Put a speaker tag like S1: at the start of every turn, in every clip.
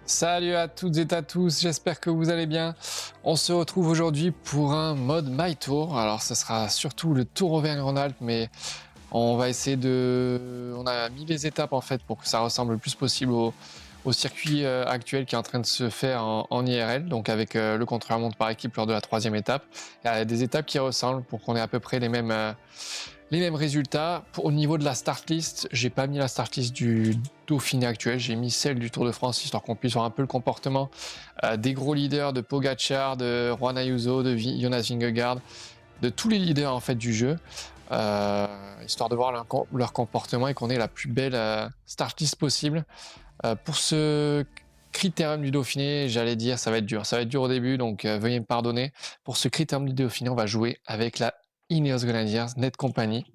S1: Salut à toutes et à tous, j'espère que vous allez bien. On se retrouve aujourd'hui pour un mode My Tour. Alors ce sera surtout le Tour Auvergne-Rhône-Alpes, mais on va essayer de... On a mis les étapes en fait pour que ça ressemble le plus possible au circuit actuel qui est en train de se faire en IRL, donc avec le contre-la-montre par équipe lors de la troisième étape. Il y a des étapes qui ressemblent pour qu'on ait à peu près les mêmes résultats. Au niveau de la start list, j'ai pas mis la start list du Dauphiné actuel, j'ai mis celle du Tour de France histoire qu'on puisse voir un peu le comportement des gros leaders de Pogacar, de Juan Ayuso, de Jonas Vingegaard, de tous les leaders en fait du jeu, histoire de voir leur comportement et qu'on ait la plus belle start list possible. Pour ce critérium du Dauphiné, j'allais dire ça va être dur au début, donc veuillez me pardonner. Pour ce critérium du Dauphiné, on va jouer avec la Ineos Grenadiers Net Company.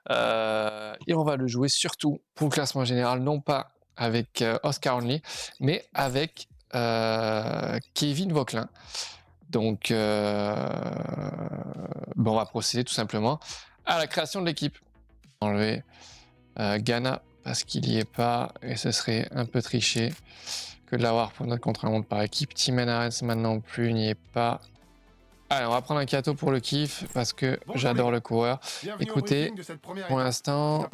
S1: Et on va le jouer surtout pour le classement général, non pas avec Oscar Only, mais avec Kevin Vauquelin. Donc, on va procéder tout simplement à la création de l'équipe. Enlever Ghana parce qu'il n'y est pas, et ce serait un peu triché que de l'avoir pour notre contre-la-montre par équipe. Tim Arens maintenant plus n'y est pas. Allez, on va prendre un Kato pour le kiff parce que j'adore le coureur. Écoutez, pour l'instant,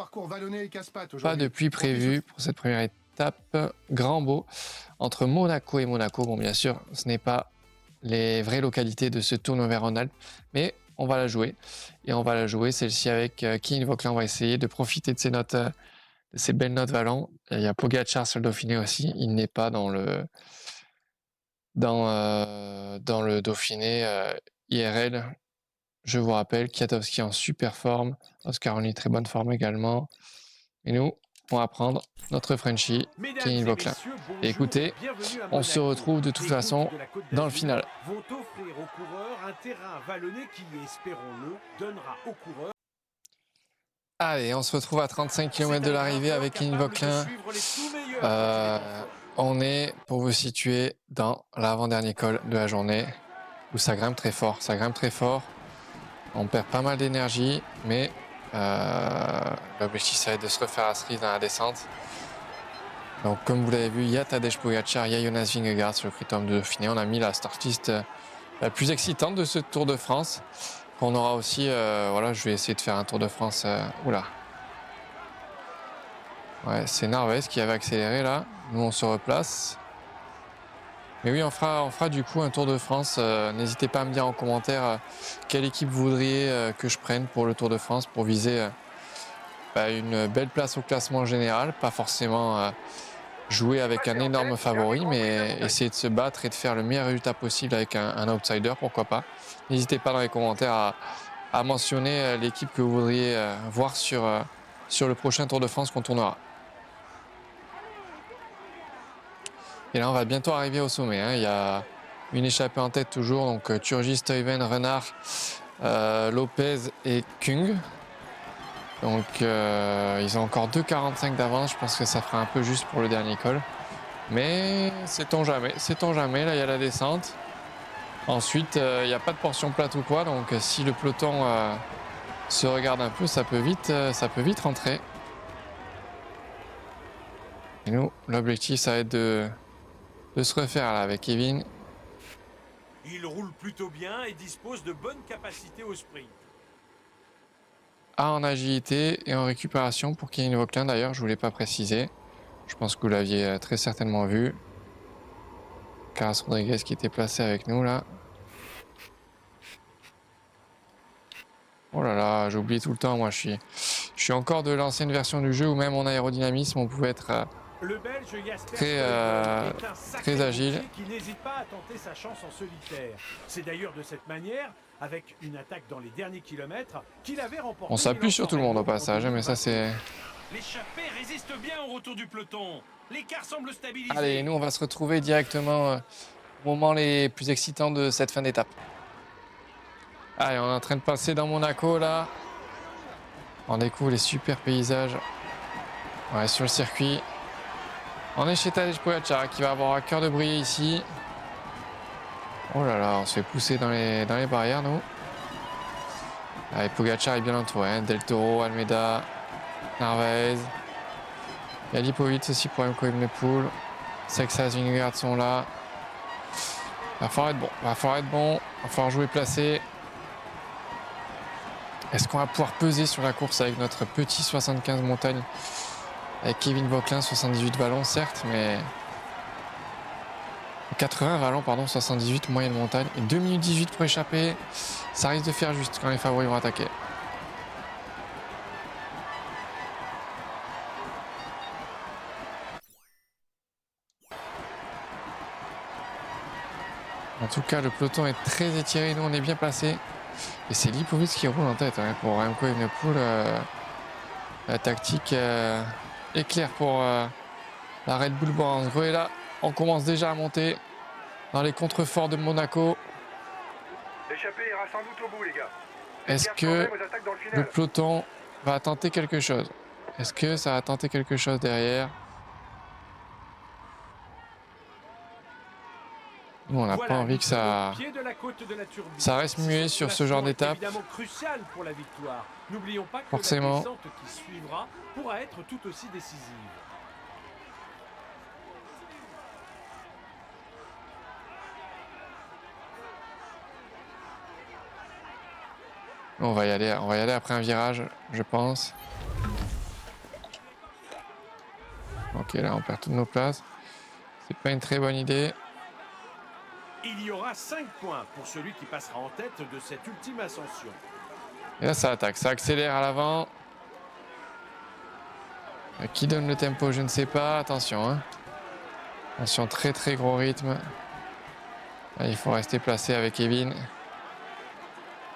S1: pas de pluie prévue pour cette première étape. Grand beau entre Monaco et Monaco. Bon, bien sûr, ce n'est pas les vraies localités de ce Tour Auvergne-Rhône-Alpes, mais on va la jouer. Et on va la jouer celle-ci avec Kevin Vauquelin. On va essayer de profiter de ces notes, de ces belles notes vallon. Il y a Pogacar sur le Dauphiné aussi. Il n'est pas dans le Dauphiné IRL. Je vous rappelle, Kwiatkowski en super forme, Oscar Only très bonne forme également. Et nous, on va prendre notre Frenchie, Kevin Vauquelin. Et écoutez, on se retrouve de toute façon dans le final.
S2: Vont offrir aux coureurs un terrain vallonné qui, espérons-le, donnera aux coureurs.
S1: Allez, on se retrouve à 35 km de l'arrivée avec Kevin Vauquelin. On est, pour vous situer, dans l'avant-dernier col de la journée, où ça grimpe très fort. Ça grimpe très fort. On perd pas mal d'énergie, mais l'objectif, ça va être de se refaire la cerise dans la descente. Donc, comme vous l'avez vu, il y a Tadej Pogacar, il y a Jonas Vingegaard sur le critérium de Dauphiné. On a mis la start list la plus excitante de ce Tour de France. On aura aussi, voilà, je vais essayer de faire un Tour de France. Oula. Ouais, c'est Narvaez qui avait accéléré là. Nous, on se replace. Mais oui, on fera du coup un Tour de France. N'hésitez pas à me dire en commentaire quelle équipe vous voudriez que je prenne pour le Tour de France pour viser une belle place au classement général. Pas forcément jouer avec un énorme favori, mais essayer de se battre et de faire le meilleur résultat possible avec un outsider, pourquoi pas. N'hésitez pas dans les commentaires à mentionner l'équipe que vous voudriez voir sur le prochain Tour de France qu'on tournera. Et là, on va bientôt arriver au sommet. Hein. Il y a une échappée en tête toujours. Donc, Turgis, Stuyven, Renard, Lopez et Kung. Donc, ils ont encore 2,45 d'avance. Je pense que ça fera un peu juste pour le dernier col. Mais sait-on jamais. Sait-on jamais. Là, il y a la descente. Ensuite, il n'y a pas de portion plate ou quoi. Donc, si le peloton se regarde un peu, ça peut vite rentrer. Et nous, l'objectif, ça va être de se refaire là avec Kevin.
S2: Il roule plutôt bien et dispose de bonnes capacités au sprint.
S1: En agilité et en récupération pour Kevin Vauquelin d'ailleurs, je ne vous l'ai pas précisé. Je pense que vous l'aviez très certainement vu. Carlos Rodriguez qui était placé avec nous là. Oh là là, j'oublie tout le temps, moi je suis encore de l'ancienne version du jeu où même en aérodynamisme on pouvait être
S2: Le Belge Jasper
S1: très agile.
S2: Qui n'hésite pas à tenter sa chance en solitaire. C'est d'ailleurs de cette manière, avec une attaque dans les derniers kilomètres, qu'il avait remporté.
S1: On s'appuie sur tout le monde au passage, mais ça c'est...
S2: L'échappée résiste bien au retour du peloton. L'écart semble stabilisé.
S1: Allez, nous on va se retrouver directement au moment les plus excitants de cette fin d'étape. Allez, on est en train de passer dans Monaco là. On découvre les super paysages. Ouais, sur le circuit. On est chez Tadej Pogacar qui va avoir à cœur de briller ici. Oh là là, on se fait pousser dans les barrières nous. Allez, Pogacar est bien entouré. Hein. Del Toro, Almeida, Narvaez. Il y a Lipovic aussi pour Remco Evenepoel. Sexas Vingegaard sont là. Va falloir être bon. Va falloir être bon. Va falloir jouer placé. Est-ce qu'on va pouvoir peser sur la course avec notre petit 75 montagne? Avec Kevin Vauquelin, 78 vallons, certes, mais... 80 vallons, pardon, 78 moyenne montagne. Et 2 minutes 18 pour échapper. Ça risque de faire juste quand les favoris vont attaquer. En tout cas, le peloton est très étiré. Nous, on est bien placé. Et c'est Lipovic qui roule en tête hein, pour Remco Evenepoel. La tactique est claire pour la Red Bull Borans. Et là, on commence déjà à monter dans les contreforts de Monaco.
S3: L'échappée ira sans doute au bout, les gars.
S1: Est-ce que le peloton va tenter quelque chose? Est-ce que ça va tenter quelque chose derrière? Nous, on n'a pas envie que ça reste muet sur ce genre d'étape.
S2: Évidemment crucial pour la victoire. N'oublions pas que
S1: Forcément.
S2: la descente qui suivra pourra être tout aussi décisive.
S1: On va y aller après un virage, je pense. Ok, là, on perd toutes nos places. C'est pas une très bonne idée.
S2: Il y aura 5 points pour celui qui passera en tête de cette ultime ascension.
S1: Et là, ça attaque, ça accélère à l'avant. Qui donne le tempo, je ne sais pas. Attention, hein. Attention, très très gros rythme. Là, il faut rester placé avec Kevin.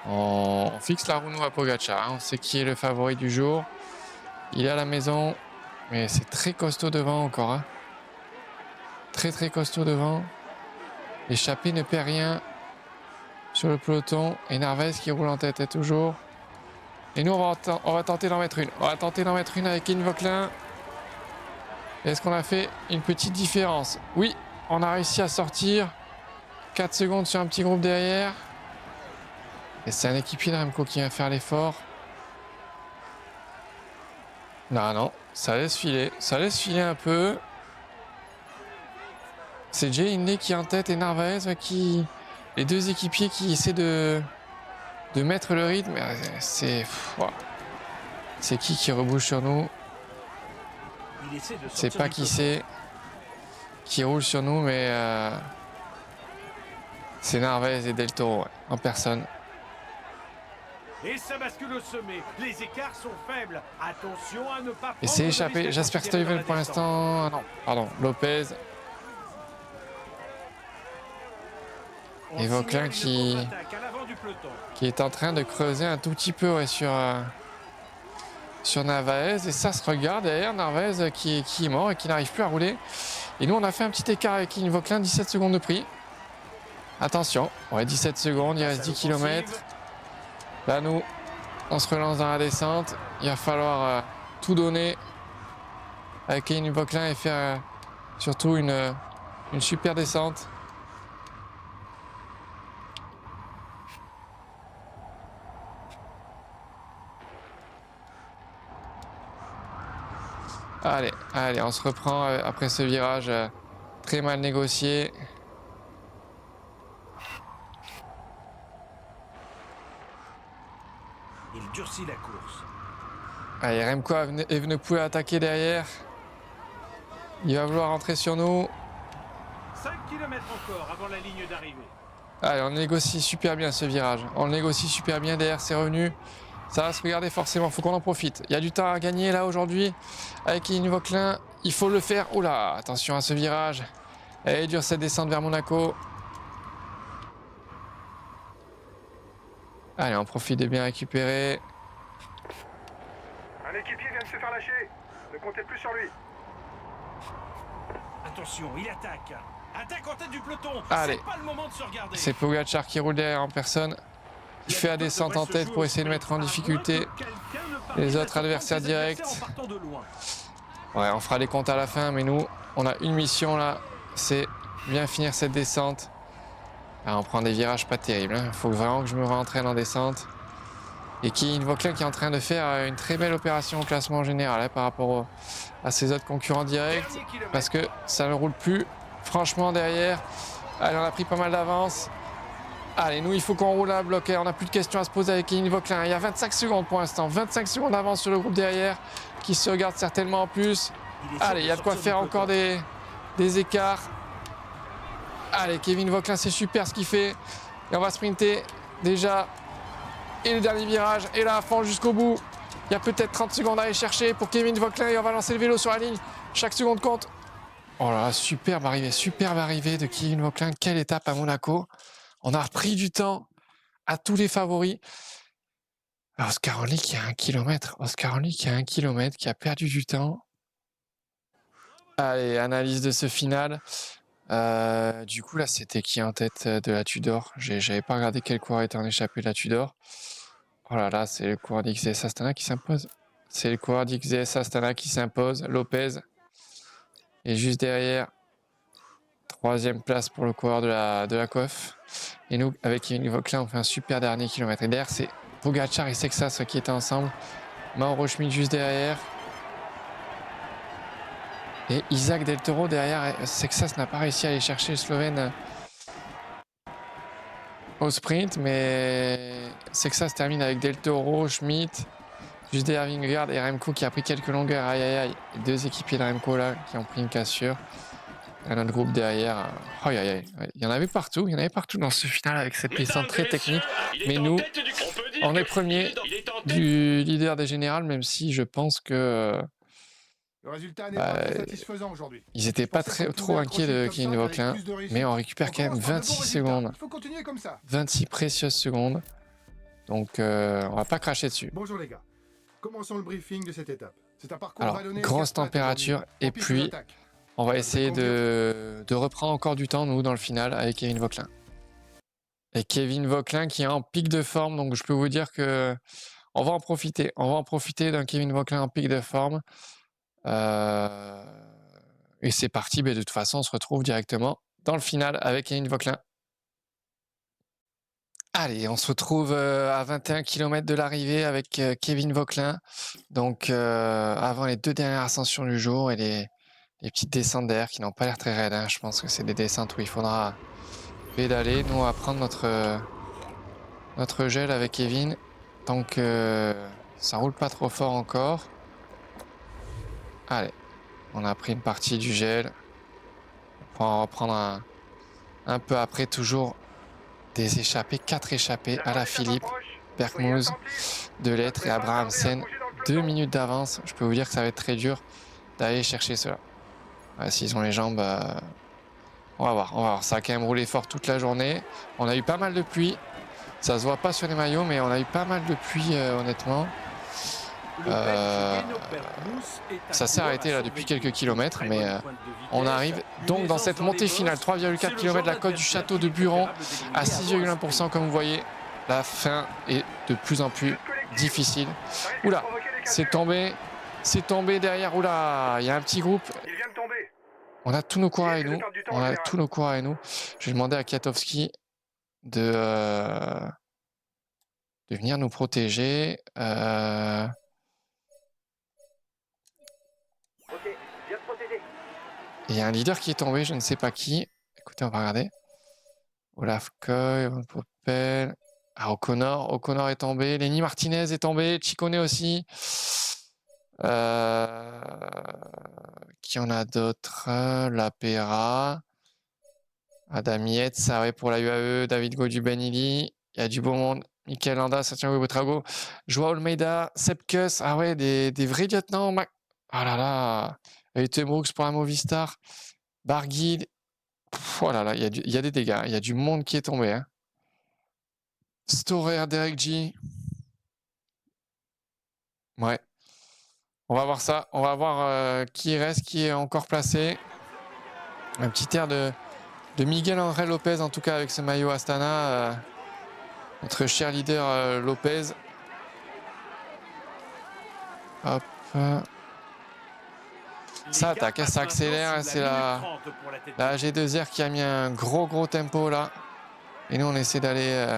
S1: On fixe la roue nous à Pogacar. Hein. On sait qui est le favori du jour. Il est à la maison, mais c'est très costaud devant encore. Hein. Très très costaud devant. L'échappée ne perd rien sur le peloton. Et Narvaez qui roule en tête est toujours. Et nous, on va tenter d'en mettre une. On va tenter d'en mettre une avec Kevin Vauquelin. Est-ce qu'on a fait une petite différence? Oui, on a réussi à sortir. 4 secondes sur un petit groupe derrière. Et c'est un équipier de Remco qui vient faire l'effort. Non, ça laisse filer. Ça laisse filer un peu. C'est Jay Hindley qui est en tête et Narvaez qui... Les deux équipiers qui essaient de mettre le rythme. C'est... C'est qui rebouche sur nous? C'est pas qui c'est qui roule sur nous, mais c'est Narvaez et Del Toro, ouais, en personne.
S2: Et ça bascule au sommet. Les écarts sont faibles. Attention à ne pas.
S1: Et c'est échappé. Jasper Stuyven pour l'instant. Ah non, pardon. Lopez. Et Vauquelin qui est en train de creuser un tout petit peu ouais, sur Narvaez. Et ça se regarde derrière Narvaez qui est mort et qui n'arrive plus à rouler. Et nous, on a fait un petit écart avec Vauquelin, 17 secondes de prix. Attention, ouais, 17 secondes, il reste 10 km. Là, nous, on se relance dans la descente. Il va falloir tout donner avec Kevin Vauquelin et faire surtout une super descente. Allez, on se reprend après ce virage très mal négocié.
S2: Il durcit la course.
S1: Allez, Remco Evenepoel à attaquer derrière. Il va vouloir rentrer sur nous.
S2: 5 km encore avant la ligne d'arrivée.
S1: Allez, on négocie super bien ce virage. On le négocie super bien derrière, c'est revenu. Ça va se regarder forcément, il faut qu'on en profite. Il y a du temps à gagner là aujourd'hui avec Kevin Vauquelin. Il faut le faire. Oula, attention à ce virage. Elle est dure cette descente vers Monaco. Allez, on profite de bien récupérer.
S3: Un équipier vient de se faire lâcher. Ne comptez plus sur lui.
S2: Attention, il attaque. Attaque en tête du peloton.
S1: Allez.
S2: C'est pas le moment de se regarder.
S1: C'est Pogacar qui roule derrière en personne. Il fait la descente en tête pour essayer de mettre en difficulté les autres adversaires directs. Ouais, on fera les comptes à la fin, mais nous, on a une mission là, c'est bien finir cette descente. Ah, on prend des virages pas terribles. Il faut vraiment que je me rentraîne en descente. Et Kevin Vauquelin qui est en train de faire une très belle opération au classement général par rapport à ses autres concurrents directs.
S2: Dernier kilomètre.
S1: Parce que ça ne roule plus. Franchement, derrière, allez, on a pris pas mal d'avance. Allez, nous, il faut qu'on roule à bloquer. On n'a plus de questions à se poser avec Kevin Vauquelin. Il y a 25 secondes pour l'instant. 25 secondes d'avance sur le groupe derrière qui se regarde certainement en plus. Allez, il y a de quoi faire encore des écarts. Allez, Kevin Vauquelin, c'est super ce qu'il fait. Et on va sprinter déjà. Et le dernier virage. Et là, à fond jusqu'au bout. Il y a peut-être 30 secondes à aller chercher pour Kevin Vauquelin. Et on va lancer le vélo sur la ligne. Chaque seconde compte. Oh là là, superbe arrivée de Kevin Vauquelin. Quelle étape à Monaco. On a repris du temps à tous les favoris. Oscar Only qui a 1 km. Oscar Only qui a 1 km, qui a perdu du temps. Allez, analyse de ce final. Du coup, là, c'était qui en tête de la Tudor? J'avais pas regardé quel coureur était en échappée de la Tudor. Oh là là, c'est le coureur d'XDS Astana qui s'impose. C'est le coureur d'XDS Astana qui s'impose. Lopez. Et juste derrière, 3e place pour le coureur de la Coif. Et nous, avec Kevin Vauquelin, on fait un super dernier kilomètre. Et derrière, c'est Pogacar et Sexas qui étaient ensemble. Mauro Schmid juste derrière. Et Isaac Del Toro derrière. Sexas n'a pas réussi à aller chercher le Slovène au sprint, mais Sexas termine avec Del Toro, Schmid, juste derrière Vingegaard et Remco qui a pris quelques longueurs. Aïe aïe aïe. 2 équipiers de Remco là qui ont pris une cassure. Et notre groupe derrière. Aïe aïe aïe. Il y en avait partout. Il y en avait partout dans ce final avec cette descente très technique. Mais nous, on est premier du leader des générales, même si je pense que
S3: Le résultat n'est pas très satisfaisant aujourd'hui.
S1: ils n'étaient pas trop inquiets de Kevin Vauquelin, mais on récupère quand même 26 secondes.
S3: Il faut continuer comme ça.
S1: 26 précieuses secondes. Donc on va pas cracher dessus.
S3: Bonjour les gars. Commençons le briefing de cette étape. C'est un parcours
S1: Alors,
S3: vallonné.
S1: grosse température et pluie. On va essayer de reprendre encore du temps, nous, dans le final, avec Kevin Vauquelin. Et Kevin Vauquelin qui est en pic de forme, donc je peux vous dire que on va en profiter. On va en profiter d'un Kevin Vauquelin en pic de forme. Et c'est parti, mais de toute façon, on se retrouve directement dans le final avec Kevin Vauquelin. Allez, on se retrouve à 21 km de l'arrivée avec Kevin Vauquelin. Donc, avant les 2 dernières ascensions du jour et les petites descentes d'air qui n'ont pas l'air très raides. Hein. Je pense que c'est des descentes où il faudra pédaler. Nous, on va prendre notre gel avec Kevin. Donc, ça roule pas trop fort encore. Allez, on a pris une partie du gel. On va en reprendre un peu après, toujours des échappées, 4 échappées à la Philippe, Berkmouz, Delettre et Abrahamsen. 2 minutes d'avance. Je peux vous dire que ça va être très dur d'aller chercher cela. S'ils ont les jambes, on va voir. Ça a quand même roulé fort toute la journée. On a eu pas mal de pluie. Ça se voit pas sur les maillots, mais on a eu pas mal de pluie, honnêtement. Ça s'est arrêté là depuis quelques kilomètres, mais on arrive donc dans cette montée finale. 3,4 km de la côte du château de Buron à 6,1%, comme vous voyez. La fin est de plus en plus difficile. Oula, c'est tombé derrière. Oula, il y a un petit groupe.
S3: Il vient de tomber.
S1: On a tous nos coureurs avec nous. Je vais demander à Kwiatkowski de venir nous protéger. Il y a un leader qui est tombé, je ne sais pas qui. Écoutez, on va regarder. Olaf Koy, Van Poppel. Ah, O'Connor est tombé. Lenny Martinez est tombé. Ciccone aussi. Qui en a d'autres? Lapera. Adam Yates, ça ouais, pour la UAE. David Godu-Benili. Il y a du beau monde. Michael Landa, Santiago Buitrago. Joao Almeida. Sepkus. Ah ouais, des vrais lieutenants. Ah là là. Eute Brooks pour la Movistar. Barguil. Oh là là, il y a des dégâts. Il y a du monde qui est tombé. Hein. Storer, Derek G. Ouais. On va voir ça. On va voir qui reste, qui est encore placé. Un petit air de Miguel Angel Lopez, en tout cas, avec ce maillot Astana. Notre cher leader Lopez. Hop. Ça attaque, ça accélère. C'est la G2R qui a mis un gros tempo là. Et nous, on essaie d'aller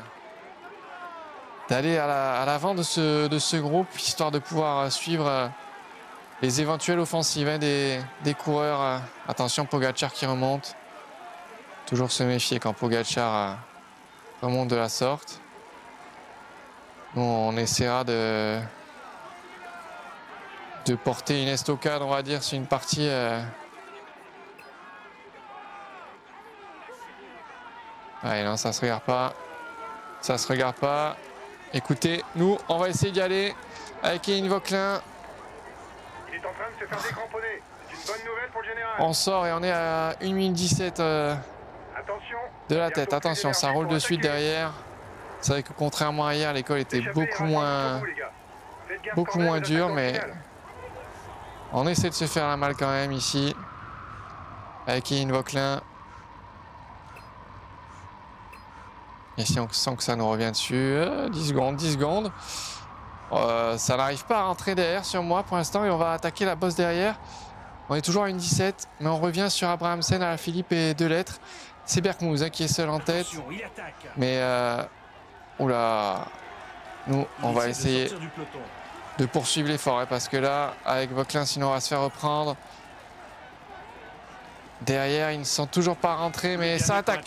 S1: d'aller à l'avant de ce groupe, histoire de pouvoir suivre les éventuelles offensives hein, des coureurs. Attention, Pogacar qui remonte. Toujours se méfier quand Pogacar remonte de la sorte. Nous, on essaiera de porter une estocade, on va dire, sur une partie. Allez, non, ça se regarde pas. Ça se regarde pas. Écoutez, nous, on va essayer d'y aller avec Kevin Vauquelin.
S4: Il est en train de se faire décramponner. C'est une bonne nouvelle pour le général.
S1: On sort et on est à 1 minute 17
S4: Attention.
S1: de la tête. Attention, ça roule de suite derrière. C'est vrai que contrairement à hier, l'école était beaucoup moins dure, mais on essaie de se faire la malle quand même ici avec Kevin Vauquelin. Ici, on sent que ça nous revient dessus. 10 secondes, 10 secondes. Ça n'arrive pas à rentrer derrière sur moi pour l'instant et on va attaquer la bosse derrière. On est toujours à une 17, mais on revient sur Abrahamsen, Alaphilippe et Delettre. C'est Berkmouz hein, qui est seul en tête. Mais, oula, nous, on va essayer de poursuivre l'effort hein, parce que là, avec Vauquelin, sinon on va se faire reprendre. Derrière, ils ne sont toujours pas rentrés, mais ça attaque.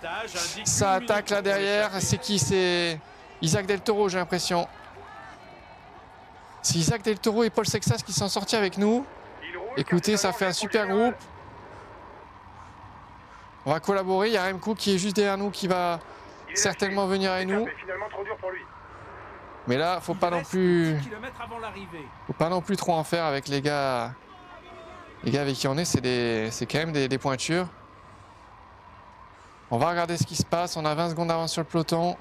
S1: Ça attaque là derrière. C'est qui? C'est Isaac Del Toro, j'ai l'impression. C'est Isaac Del Toro et Paul Sexas qui sont sortis avec nous. Écoutez, ça fait un super groupe. On va collaborer. Il y a Remco qui est juste derrière nous, qui va certainement venir avec nous. Mais là, faut pas non plus trop en faire avec les gars. Les gars avec qui on est, c'est quand même des pointures. On va regarder ce qui se passe. On a 20 secondes d'avance sur le peloton.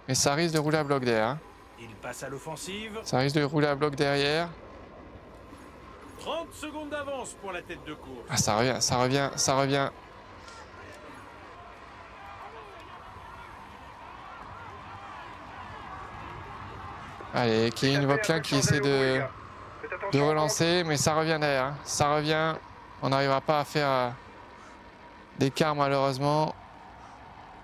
S1: Mais ça risque de rouler à bloc derrière. Hein.
S2: Il passe à l'offensive.
S1: Ça risque de rouler à bloc derrière.
S2: 30 secondes d'avance pour la tête de course.
S1: Ah, ça revient, ça revient, ça revient. Allez, Kevin Vauquelin qui essaie de relancer, mais ça revient derrière. Hein. Ça revient. On n'arrivera pas à faire d'écart malheureusement.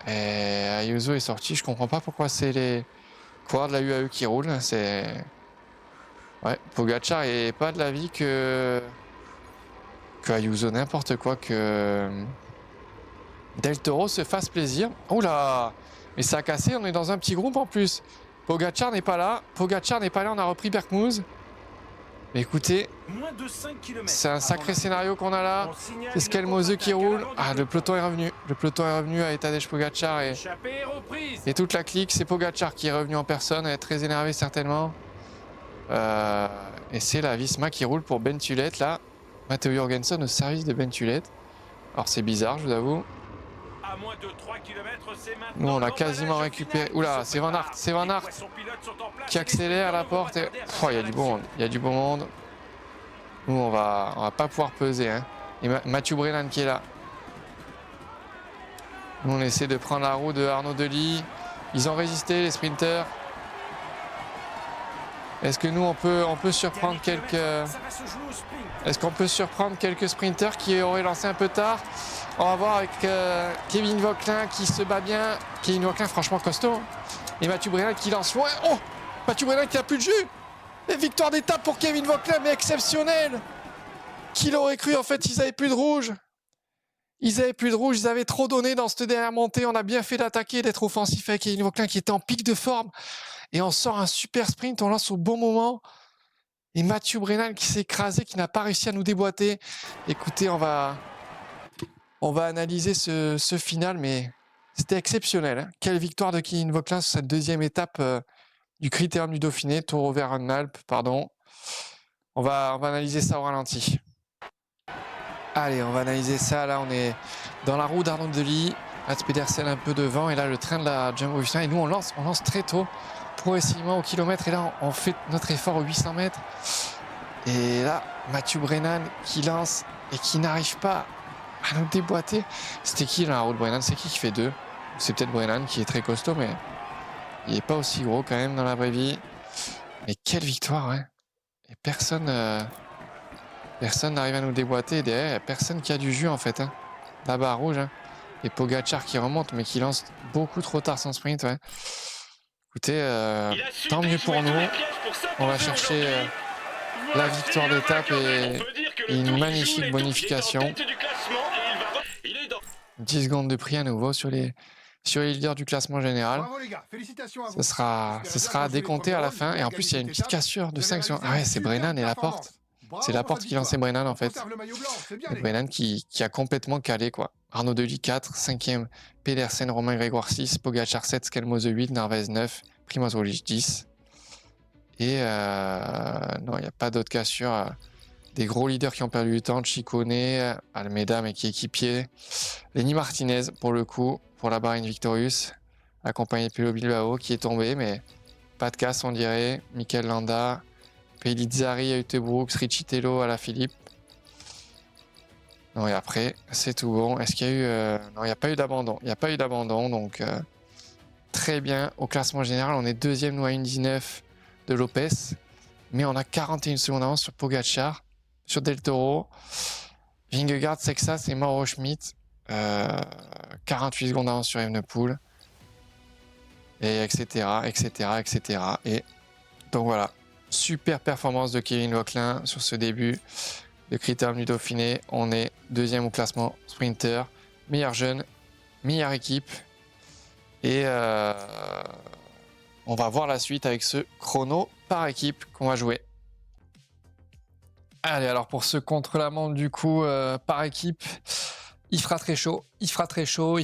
S1: Et Ayuso est sorti. Je comprends pas pourquoi c'est les coureurs de la UAE qui roulent. C'est ouais, Pogacar est pas de l'avis que Ayuso, n'importe quoi, que Del Toro se fasse plaisir. Oula, mais ça a cassé. On est dans un petit groupe en plus. Pogacar n'est pas là. Pogacar n'est pas là. On a repris Berkmouz. Mais écoutez, c'est un sacré scénario qu'on a là. C'est Skelmose qui roule. Ah, le peloton est revenu. Le peloton est revenu à Tadej Pogacar et toute la clique. C'est Pogacar qui est revenu en personne. Elle est très énervée certainement. Et c'est la Visma qui roule pour Ben Tulette là. Matteo Jorgensen au service de Ben Tulette. Alors c'est bizarre, je vous avoue. Nous on a quasiment récupéré. Oula, c'est Van Aert, qui accélère à la porte. Et... oh, il y a du beau monde, il y a du beau monde. Nous on va pas pouvoir peser. Hein. Et Mathieu Brennan qui est là. Nous on essaie de prendre la roue de Arnaud Delis. Ils ont résisté les sprinters. Est-ce que nous on peut surprendre quelques. Est-ce qu'on peut surprendre quelques sprinters qui auraient lancé un peu tard? On va voir avec Kevin Vauquelin qui se bat bien. Kevin Vauquelin franchement costaud. Et Mathieu Brennan qui lance loin. Oh, Mathieu Brennan qui a plus de jus. Et victoire d'étape pour Kevin Vauquelin, mais exceptionnel. Qui l'aurait cru? En fait, ils avaient plus de rouge. Ils avaient trop donné dans cette dernière montée. On a bien fait d'attaquer, d'être offensif avec Kevin Vauquelin qui était en pic de forme. Et on sort un super sprint, on lance au bon moment. Et Mathieu Brennan qui s'est écrasé, qui n'a pas réussi à nous déboîter. Écoutez, on va analyser ce final, mais c'était exceptionnel. Hein. Quelle victoire de Kevin Vauquelin sur cette deuxième étape du Critérium du Dauphiné, Tour Auvergne-Rhône-Alpes, pardon. On va analyser ça au ralenti. Allez, on va analyser ça. Là, on est dans la roue d'Arnaud Delis. Mats Pedersen un peu devant. Et là, le train de la Jumbo-Visma. Et nous, on lance très tôt, progressivement au kilomètre. Et là, on fait notre effort aux 800 mètres. Et là, Mathieu Brennan qui lance et qui n'arrive pas à nous déboîter. C'était qui dans la roue de Brennan? C'est qui fait 2? C'est peut-être Brennan qui est très costaud, mais il n'est pas aussi gros quand même dans la vraie vie. Mais quelle victoire, hein. Et personne n'arrive à nous déboîter. Et derrière, il n'y a personne qui a du jus en fait. Hein. Là-bas à rouge. Hein. Et Pogacar qui remonte, mais qui lance beaucoup trop tard son sprint. Ouais. Écoutez,
S5: Il a su
S1: tant mieux pour
S5: déjouer tous
S1: nous.
S5: les pièges pour
S1: On va
S5: s'imposer
S1: chercher
S5: aujourd'hui.
S1: la
S5: Voici
S1: victoire
S5: le
S1: d'étape
S5: vainqueur.
S1: et
S5: On peut dire que le
S1: une
S5: Tour joue
S1: magnifique
S5: les tours.
S1: bonification.
S5: Il est en tête du classement et il est dans
S1: 10 secondes de prix à nouveau sur les leaders du classement général.
S3: Bravo les gars, félicitations à
S1: Ce
S3: vous.
S1: sera décompté à la fin. Et en plus, il y a une petite cassure de 5 secondes. Ah ouais, c'est Brennan et Laporte. C'est Laporte qui lançait Brennan en fait. Et Brennan qui a complètement calé quoi. Arnaud Delis 4, 5e Pedersen, Romain Grégoire 6, Pogacar 7, Skelmose 8, Narvaez 9, Primoz Roglic 10. Et non, il n'y a pas d'autres cassures. Des gros leaders qui ont perdu du temps, Ciccone, Almeida mais qui est équipier. Lenny Martinez pour le coup, pour la Bahrain Victorious, accompagné de Pello Bilbao qui est tombé, mais pas de casse on dirait. Mikel Landa, Pellizzari à Utebrooks, Richie Tello à la Philippe. Non, et après, c'est tout bon. Est-ce qu'il y a eu... Non, il n'y a pas eu d'abandon. Il n'y a pas eu d'abandon, donc très bien. Au classement général, on est deuxième, nous, à 1,19 de Lopez. Mais on a 41 secondes d'avance sur Pogacar, sur Del Toro, Vingegaard, Sexas et Mauro Schmidt. 48 secondes d'avance sur Evenepoel. Et etc. Et donc voilà. Super performance de Kevin Vauquelin sur ce début de Critérium du Dauphiné. On est deuxième au classement sprinter, meilleur jeune, meilleure équipe. Et on va voir la suite avec ce chrono par équipe qu'on va jouer. Allez, alors pour ce contre-la-montre du coup par équipe, il fera très chaud. Il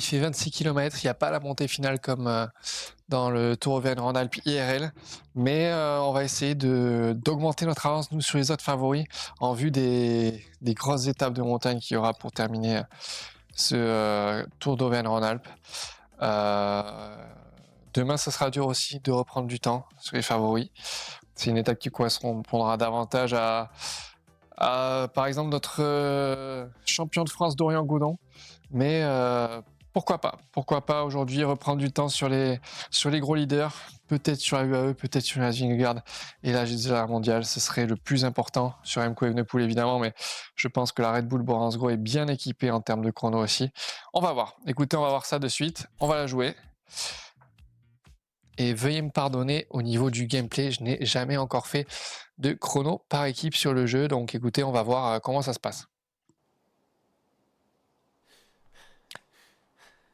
S1: fait 26 km. Il n'y a pas la montée finale comme dans le Tour Auvergne-Rhône-Alpes IRL. Mais on va essayer d'augmenter notre avance, nous, sur les autres favoris, en vue des grosses étapes de montagne qu'il y aura pour terminer ce Tour d'Auvergne-Rhône-Alpes. Demain, ce sera dur aussi de reprendre du temps sur les favoris. C'est une étape qui correspondra davantage à par exemple, notre champion de France, Dorian Gaudon. Mais pourquoi pas aujourd'hui reprendre du temps sur les gros leaders, peut-être sur la UAE, peut-être sur la Vingegaard et la mondiale. Ce serait le plus important sur Remco Evenepoel évidemment, mais je pense que la Red Bull Boransgo est bien équipée en termes de chrono aussi. On va voir. Écoutez, on va voir ça de suite. On va la jouer. Et veuillez me pardonner, au niveau du gameplay, je n'ai jamais encore fait de chrono par équipe sur le jeu. Donc écoutez, on va voir comment ça se passe.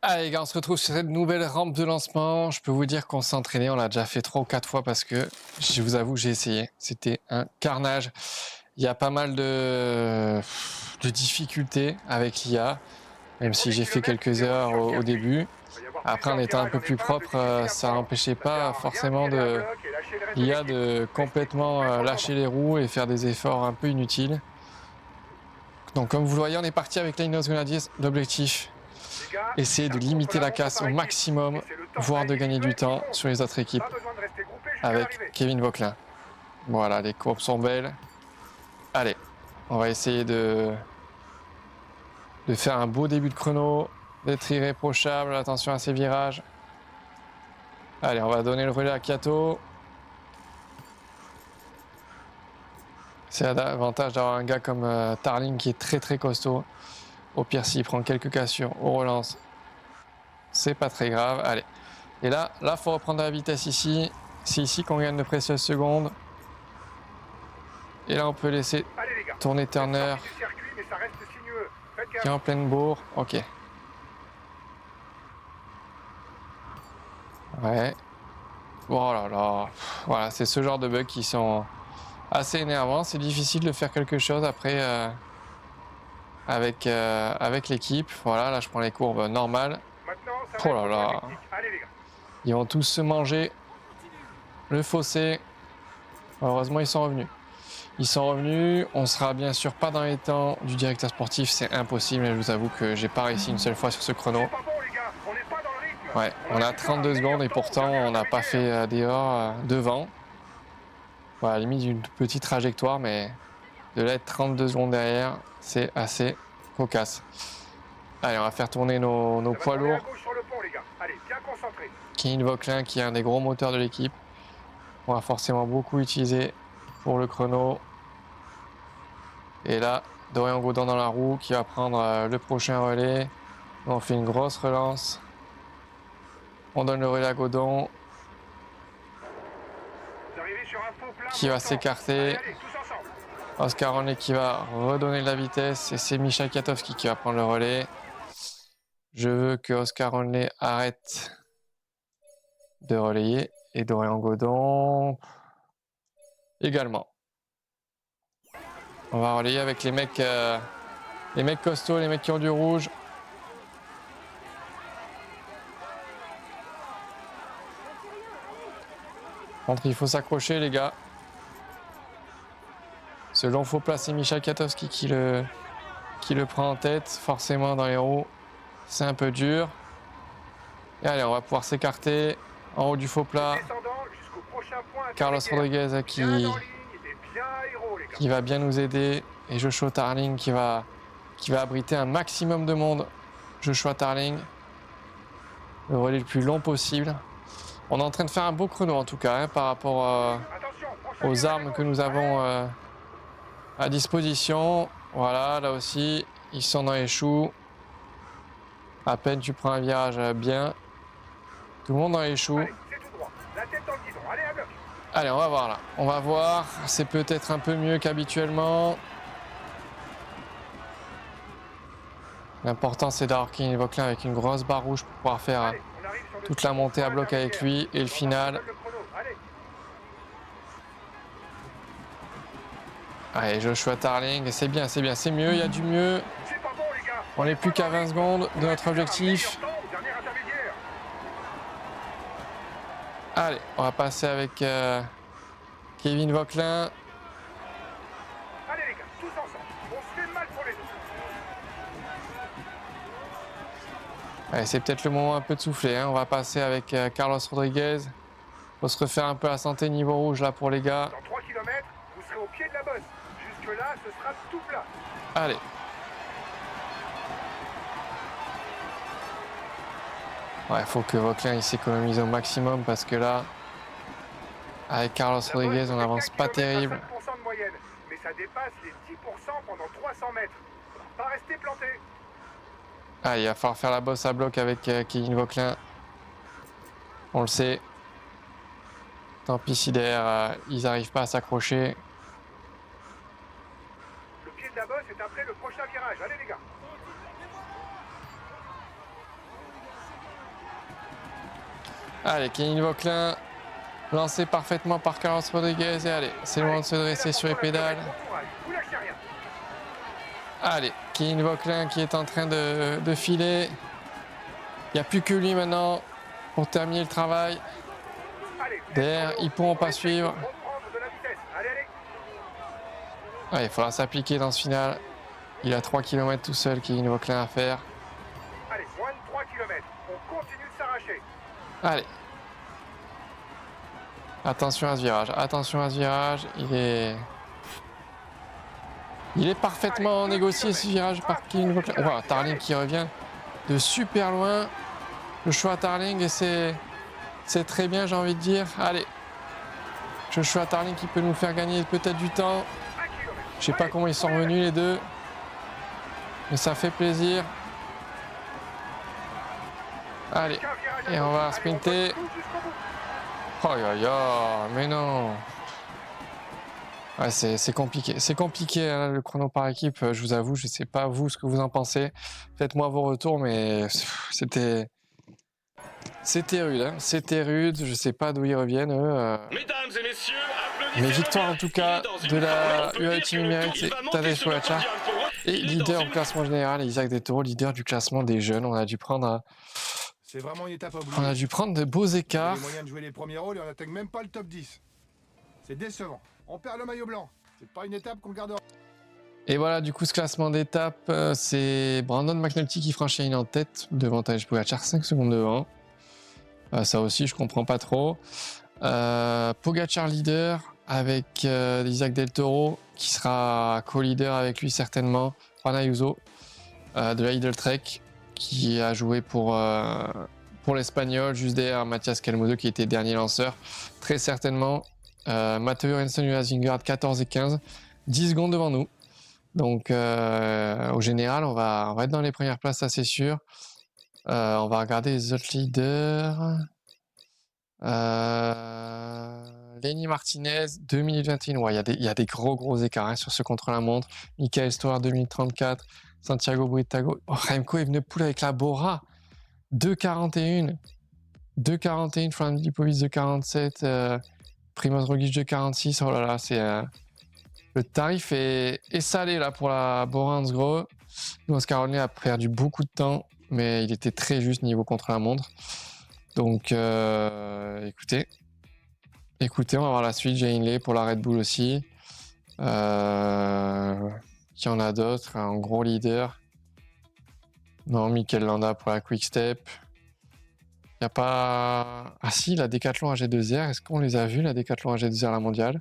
S1: Allez les gars, on se retrouve sur cette nouvelle rampe de lancement. Je peux vous dire qu'on s'est entraîné, on l'a déjà fait 3 ou 4 fois parce que, je vous avoue, j'ai essayé. C'était un carnage. Il y a pas mal de difficultés avec l'IA, même si j'ai fait quelques heures au début. Après, en étant un peu plus propre, ça n'empêchait pas forcément l'IA de complètement lâcher les roues et faire des efforts un peu inutiles. Donc comme vous le voyez, on est parti avec l'Ineos Grenadiers. L'objectif, essayer de limiter la casse au maximum, voire de gagner du temps sur les autres équipes avec Kevin Vauquelin. Voilà, les courbes sont belles. Allez, on va essayer de faire un beau début de chrono, d'être irréprochable, attention à ces virages. Allez, on va donner le relais à Kato. C'est l'avantage d'avoir un gars comme Tarling qui est très très costaud. Au pire, s'il prend quelques cassures aux relances, c'est pas très grave. Allez. Et là, faut reprendre la vitesse ici. C'est ici qu'on gagne de précieuses secondes. Et là, on peut laisser tourner Turner qui est en pleine bourre. Ok. Ouais. Oh là là. Voilà, c'est ce genre de bugs qui sont assez énervants. C'est difficile de faire quelque chose après avec l'équipe. Voilà, là je prends les courbes normales. Oh là là. Ils vont tous se manger le fossé. Heureusement, ils sont revenus. On sera bien sûr pas dans les temps du directeur sportif, c'est impossible. Je vous avoue que j'ai pas réussi une seule fois sur ce chrono. Ouais, on a 32 secondes et pourtant on n'a pas fait dehors devant. Voilà, limite une petite trajectoire, mais de là être 32 secondes derrière, c'est assez cocasse. Allez, on va faire tourner nos poids lourds. Kevin Vauquelin qui est un des gros moteurs de l'équipe. On va forcément beaucoup utiliser pour le chrono. Et là, Dorian Gaudon dans la roue qui va prendre le prochain relais. On fait une grosse relance. On donne le relais à Gaudon.
S4: atterri sur un faux plat
S1: qui va
S4: montant.
S1: s'écarter.
S4: Allez, tous ensemble.
S1: Oscar Ronley qui va redonner de la vitesse et c'est Misha Kwiatkowski qui va prendre le relais. Je veux que Oscar Ronley arrête de relayer et Dorian Godon également. On va relayer avec les mecs costauds, les mecs qui ont du rouge. Contre, il faut s'accrocher les gars. Ce long faux plat, c'est Misha Kwiatkowski qui le prend en tête. Forcément dans les roues, c'est un peu dur. Et allez, on va pouvoir s'écarter en haut du faux plat.
S4: Descendant jusqu'au prochain point
S1: Carlos
S4: intermédiaire.
S1: Rodriguez
S4: Bien en ligne et bien aéro, les gars.
S1: qui va bien nous aider. Et Joshua Tarling qui va abriter un maximum de monde. Joshua Tarling. Le relais le plus long possible. On est en train de faire un beau chrono en tout cas, hein, par rapport
S4: Attention, prochain
S1: aux
S4: virage
S1: armes
S4: à
S1: que
S4: gauche.
S1: nous avons à disposition. Voilà, là aussi, ils sont dans les choux. À peine tu prends un virage bien. Tout le monde dans les choux.
S4: Allez, c'est tout droit. La tête dans le guidon. Allez, à bloc.
S1: Allez, on va voir là. On va voir. C'est peut-être un peu mieux qu'habituellement. L'important, c'est d'avoir Kevin Vauquelin avec une grosse barre rouge pour pouvoir faire
S4: Allez, on arrive sur le
S1: toute la montée à bloc avec lui et le final.
S4: Le chrono. Allez.
S1: Allez, Joshua Tarling. C'est bien, c'est bien. C'est mieux, il y a du mieux.
S4: C'est pas bon, les gars.
S1: On n'est plus qu'à 20 secondes de notre objectif.
S4: Meilleur temps au dernier intermédiaire.
S1: Allez, on va passer avec Kevin Vauquelin.
S4: Allez, les gars, tous ensemble. On se fait mal pour les deux.
S1: Allez, c'est peut-être le moment un peu de souffler, hein. On va passer avec Carlos Rodriguez. Faut se refaire un peu la santé niveau rouge là pour les gars.
S4: Dans 3 km, vous serez au pied de la bosse. Jusque-là, ce sera tout plat.
S1: Allez. Ouais, faut que Vauquelin il s'économise au maximum parce que là, avec Carlos
S4: La
S1: Rodriguez,
S4: bosse
S1: on
S4: fait
S1: avance
S4: 4
S1: pas
S4: kilomètres à
S1: terrible.
S4: 5% de moyenne, mais ça dépasse les 10% pendant 300 mètres. On va pas rester planté.
S1: Ah, il va falloir faire la bosse à bloc avec Kevin Vauquelin. On le sait. Tant pis si derrière, ils n'arrivent pas à s'accrocher.
S4: Le pied de la bosse est après le prochain virage. Allez, les gars.
S1: Allez, Kevin Vauquelin, lancé parfaitement par Carlos Rodriguez. Et allez, c'est le moment de se dresser sur les pédales.
S4: Bon courage, vous lâchez rien.
S1: Allez, Kevin Vauquelin qui est en train de filer. Il n'y a plus que lui maintenant pour terminer le travail.
S4: Allez,
S1: Derrière, ils pourront pas suivre.
S4: reprendre de la vitesse. Allez, allez.
S1: Ouais, il faudra s'appliquer dans ce final. Il a 3 km tout seul, Kevin Vauquelin à faire.
S4: Allez, moins de 3 km. On continue de s'arracher.
S1: Allez. Attention à ce virage. Attention à ce virage. Il est parfaitement négocié ce virage par Kevin Vauquelin. Wow, Tarling qui revient de super loin. Le choix Tarling et c'est très bien, j'ai envie de dire. Allez. Joshua Tarling qui peut nous faire gagner peut-être du temps.
S4: 1 km.
S1: Je sais pas comment ils sont revenus les deux. Mais ça fait plaisir. Allez. Et on va sprinter. Oh ya ya, mais non. Ouais, c'est compliqué. C'est compliqué hein, le chrono par équipe, je vous avoue. Je sais pas vous ce que vous en pensez. Faites-moi vos retours, mais c'était rude. Hein. C'était rude. Je sais pas d'où ils reviennent eux.
S5: Mesdames et messieurs, applaudissez
S1: Mais
S5: le
S1: victoire en
S5: mec.
S1: tout
S5: Il
S1: cas
S5: est dans une
S1: de la
S5: forme, on peut
S1: UAE
S5: dire
S1: Team
S5: que le
S1: Emirates,
S5: tour, il
S1: c'est
S5: va monter
S1: Tadej
S5: sur le
S1: Pogacar.
S5: podium pour eux.
S1: Et
S5: Il est
S1: leader
S5: dans
S1: au
S5: une-
S1: classement général, Isaac Detoro, leader du classement des jeunes. On a dû prendre
S3: C'est vraiment une étape à oublier.
S1: de beaux
S3: On a
S1: écarts.
S3: les moyens de jouer les premiers rôles et on n'attaque même pas le top 10. C'est décevant. On perd le maillot blanc. C'est pas une étape qu'on gardera.
S1: Et voilà, du coup, ce classement d'étape, c'est Brandon McNulty qui franchit la ligne en tête devant Tadej Pogacar, 5 secondes devant. Ça aussi, je comprends pas trop. Pogacar leader avec Isaac Del Toro qui sera co-leader avec lui certainement. Juan Ayuso de la Lidl Trek qui a joué pour l'Espagnol, juste derrière Mathias Calmodo qui était dernier lanceur, très certainement. Matteo Renson Jonas Vingegaard 14 et 15, 10 secondes devant nous. Donc au général, on va être dans les premières places, ça c'est sûr. On va regarder les autres leaders. Lenny Martinez, 2 minutes 21. Ouais, il y a des gros écarts hein, sur ce contre-la-montre. Michael Storer, 2 minutes 34. Santiago Buitrago. Oh, Remco Evenepoel avec la Bora, 2,41. 2,41. Fran Lipovic, 2,47. Primoz Roglic, 2,46. Oh là là, c'est... Le tarif est salé là pour la Bora Hansgrohe. Nous, Caroline a perdu beaucoup de temps, mais il était très juste niveau contre-la-montre. Donc, écoutez, on va voir la suite. J'ai Hindley pour la Red Bull aussi. Qui en a d'autres? Un gros leader. Non, Mikel Landa pour la Quick Step. Il n'y a pas... Ah si, la Decathlon AG2R. Est-ce qu'on les a vus, la Decathlon AG2R, la mondiale?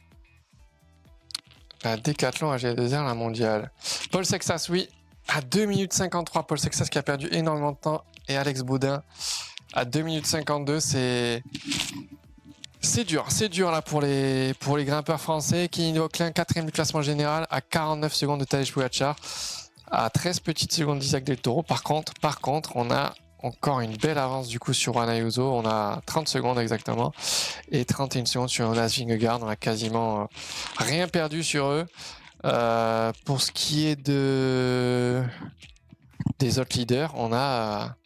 S1: La Decathlon AG2R, la mondiale. Paul Sexas, oui. À 2 minutes 53, Paul Sexas qui a perdu énormément de temps. Et Alex Baudin à 2 minutes 52, c'est dur là pour les grimpeurs français. Kenny Vauclin, 4e du classement général, à 49 secondes de Tadej Pogačar, à 13 petites secondes d'Isaac Del Toro. Par contre, on a encore une belle avance du coup sur Juan Ayuso. On a 30 secondes exactement et 31 secondes sur Jonas Vingegaard. On a quasiment rien perdu sur eux. Pour ce qui est des autres leaders, on a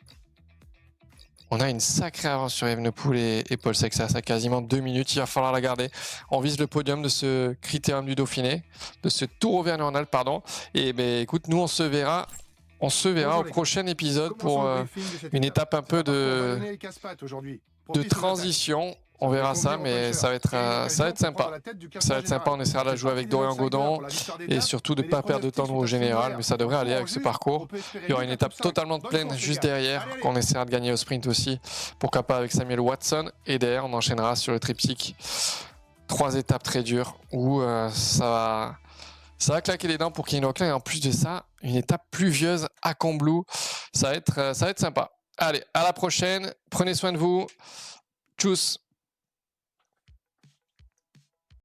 S1: une sacrée avance sur Evenepoel et Paul Sexas à quasiment 2 minutes. Il va falloir la garder. On vise le podium de ce Critérium du Dauphiné, de ce Tour Auvergne-Rhône-Alpes, pardon. Et ben écoute, nous on se verra au prochain épisode pour une étape un peu de transition. On verra ça, mais ça va être sympa. Ça va être sympa, on essaiera de la jouer avec Dorian Godon et surtout de ne pas perdre de temps au général, mais ça devrait aller avec ce parcours. Il y aura une étape totalement pleine juste derrière, qu'on essaiera de gagner au sprint aussi, pourquoi pas avec Samuel Watson. Et derrière, on enchaînera sur le triptyque. 3 étapes très dures où ça va claquer les dents pour Kenny Vauclin. Et en plus de ça, une étape pluvieuse à Combloux. Ça va être sympa. Allez, à la prochaine. Prenez soin de vous. Tchuss.